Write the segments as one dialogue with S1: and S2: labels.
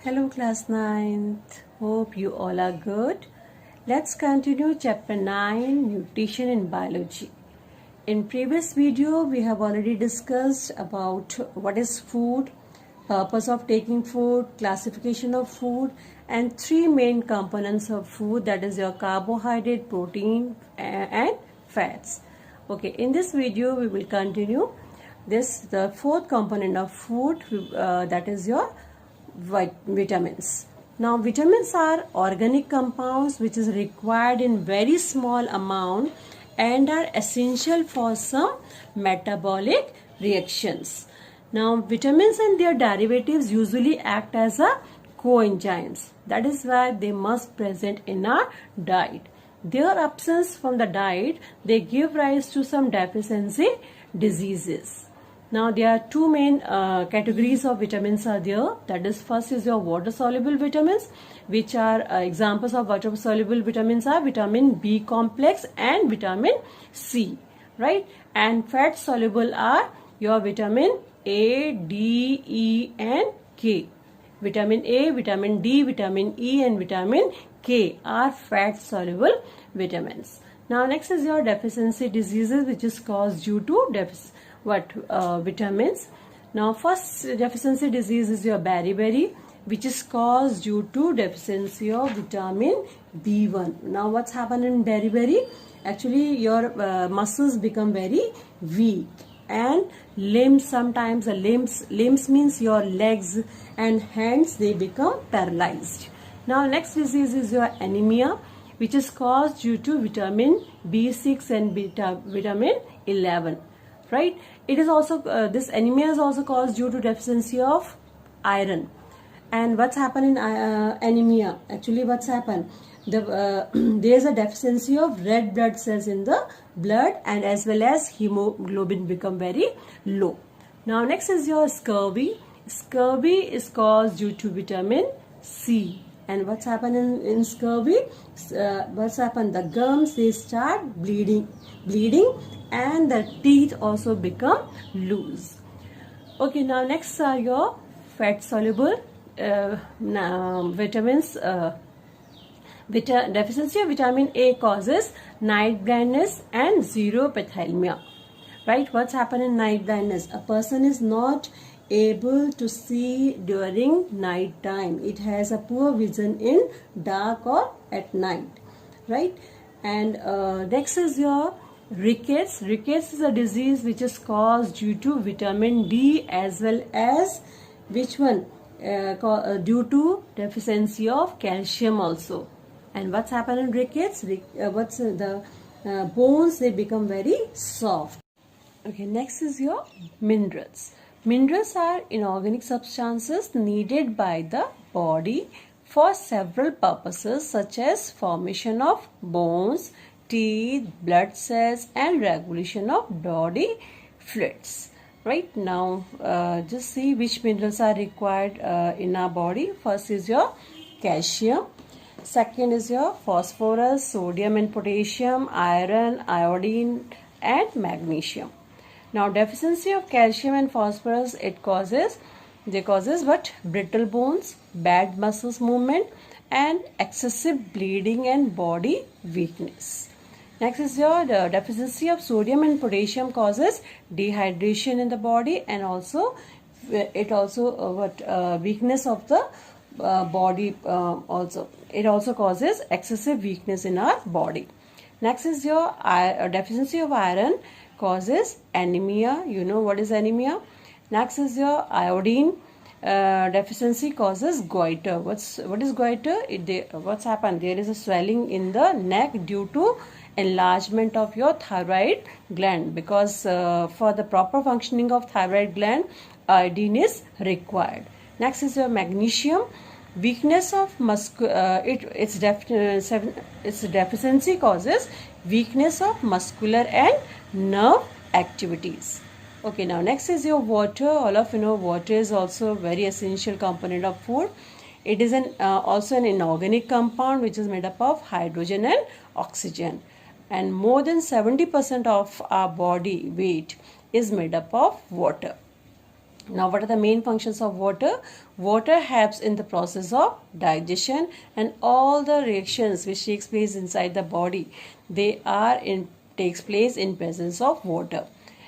S1: Hello class 9th. Hope you all are good. Let's continue chapter 9 nutrition in biology. In previous video we have already discussed about what is food, purpose of taking food, classification of food and three main components of food, that is your carbohydrate, protein and fats. Okay, in this video we will continue the fourth component of food, that is your vitamins. Now vitamins are organic compounds which is required in very small amount and are essential for some metabolic reactions. Now vitamins and their derivatives usually act as a coenzymes. That is why they must present in our diet. Their absence from the diet, they give rise to some deficiency diseases. Now there are two main categories of vitamins are there. That is, first is your water soluble vitamins, which are examples of water soluble vitamins are vitamin B complex and vitamin C, right? And fat soluble are your vitamin A, D, E and K. Vitamin A, vitamin D, vitamin E and vitamin K are fat soluble vitamins. Now next is your deficiency diseases, which is caused due to vitamins. Now first deficiency disease is your beriberi, which is caused due to deficiency of vitamin B1. Now what's happened in beriberi? Actually your muscles become very weak and limbs, sometimes the limbs means your legs and hands, they become paralyzed. Now next disease is your anemia, which is caused due to vitamin B6 and vitamin 11. Right? It is also this anemia is also caused due to deficiency of iron. And what's happened in anemia? Actually, what's happened? There is a deficiency of red blood cells in the blood, and as well as hemoglobin become very low. Now next is your scurvy. Scurvy is caused due to vitamin C. And what's happened in scurvy? What's happened? The gums, they start bleeding and the teeth also become loose. Okay, now next are your fat soluble vitamins. Deficiency of vitamin A causes night blindness and xerophthalmia. Right? What's happened in night blindness? A person is not able to see during night time. It has a poor vision in dark or at night, right? And next is your rickets. Rickets is a disease which is caused due to vitamin D, as well as which one? Due to deficiency of calcium also. And what's happened in rickets? The bones, they become very soft. Okay, next is your minerals. Minerals are inorganic substances needed by the body for several purposes, such as formation of bones, teeth, blood cells and regulation of body fluids. Right? Now just see which minerals are required in our body. First is your calcium. Second is your phosphorus, sodium and potassium, iron, iodine and magnesium. Now deficiency of calcium and phosphorus, causes what? Brittle bones, bad muscles movement and excessive bleeding and body weakness. Next is your deficiency of sodium and potassium causes dehydration in the body, and also weakness of the body also. It also causes excessive weakness in our body. Next is your deficiency of iron causes anemia. You know what is anemia. Next is your iodine deficiency causes goiter. What is goiter? What's happened? There is a swelling in the neck due to enlargement of your thyroid gland, because for the proper functioning of thyroid gland, iodine is required. Next is your magnesium. Weakness of its deficiency causes weakness of muscular and nerve activities. Okay, now next is your water. All of you know water is also a very essential component of food. It is also an inorganic compound which is made up of hydrogen and oxygen, and more than 70% of our body weight is made up of water. Now, what are the main functions of water? Water helps in the process of digestion and all the reactions which takes place inside the body. Takes place in presence of water.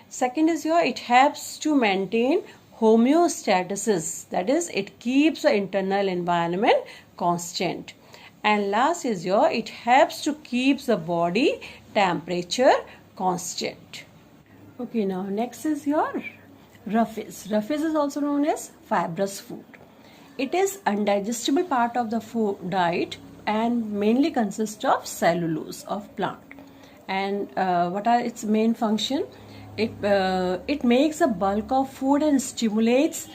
S1: Second is it helps to maintain homeostasis. That is, it keeps the internal environment constant. And last is it helps to keep the body temperature constant. Okay, now next is roughage. Roughage is also known as fibrous food. It is undigestible part of the food diet and mainly consists of cellulose of plant. And what are its main function? It makes a bulk of food and stimulates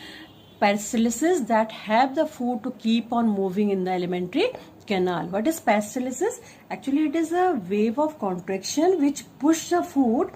S1: peristalsis that help the food to keep on moving in the alimentary canal. What is peristalsis? Actually, it is a wave of contraction which push the food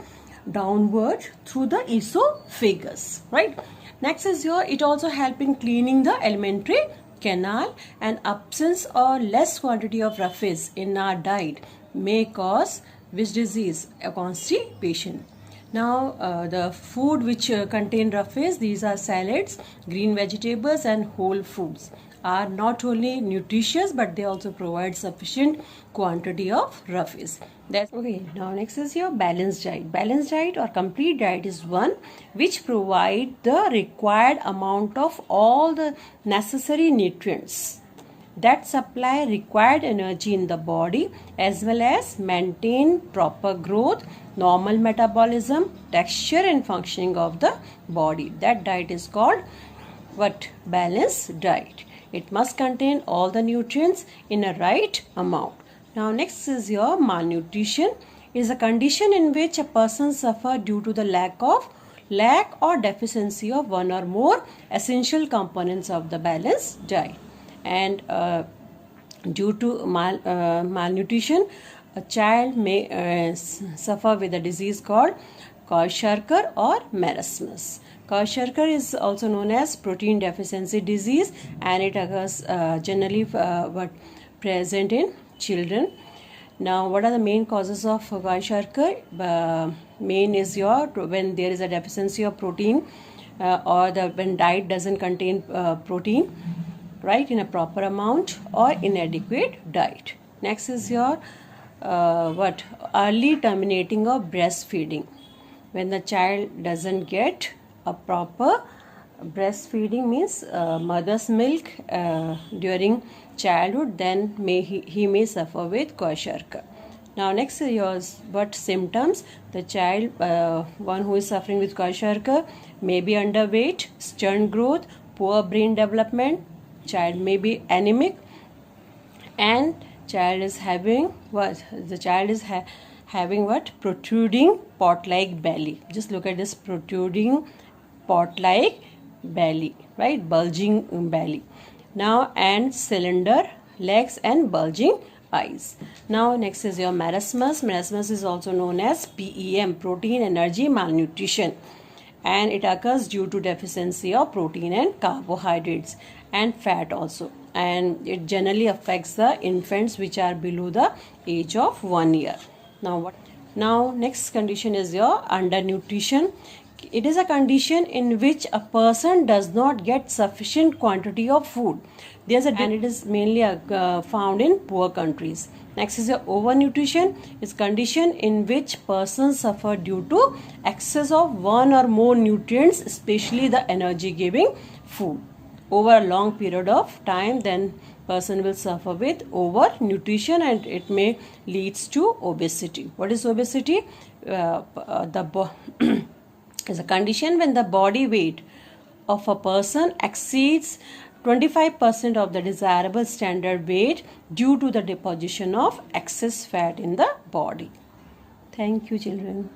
S1: downward through the esophagus, right? Next is it also help in cleaning the alimentary canal, and absence or less quantity of roughage in our diet may cause which disease? Constipation. Now, the food which contain roughage, these are salads, green vegetables and whole foods, are not only nutritious but they also provide sufficient quantity of roughage. That's okay. Now next is balanced diet. Balanced diet or complete diet is one which provide the required amount of all the necessary nutrients that supply required energy in the body as well as maintain proper growth, normal metabolism, texture and functioning of the body. That diet is called what? Balanced diet. It must contain all the nutrients in a right amount. Now next is malnutrition. It is a condition in which a person suffers due to the lack or deficiency of one or more essential components of the balanced diet. And due to malnutrition, a child may suffer with a disease called Kwashiorkor or marasmus. Kwashiorkor is also known as protein deficiency disease, and it occurs generally present in children. Now, what are the main causes of Kwashiorkor? Main is when there is a deficiency of protein or when diet doesn't contain protein, right, in a proper amount, or inadequate diet. Next is early terminating of breastfeeding. When the child doesn't get a proper breastfeeding, means mother's milk during childhood, then he may suffer with Kwashiorkor. Now next is what symptoms? The child, one who is suffering with Kwashiorkor, may be underweight, stunt growth, poor brain development, child may be anemic, and child is having what? The child is having what? Protruding pot-like belly. Just look at this protruding pot-like belly, right? Bulging belly. Now, and cylinder legs and bulging eyes. Now, next is marasmus. Marasmus is also known as PEM, protein energy malnutrition, and it occurs due to deficiency of protein and carbohydrates and fat also, and it generally affects the infants which are below the age of 1 year. Now next condition is undernutrition. It is a condition in which a person does not get sufficient quantity of food. And it is mainly found in poor countries. Next is overnutrition. It's condition in which persons suffer due to excess of one or more nutrients, especially the energy giving food, over a long period of time. Then person will suffer with overnutrition, and it may leads to obesity. What is obesity? Is a condition when the body weight of a person exceeds 25% of the desirable standard weight due to the deposition of excess fat in the body. Thank you, children.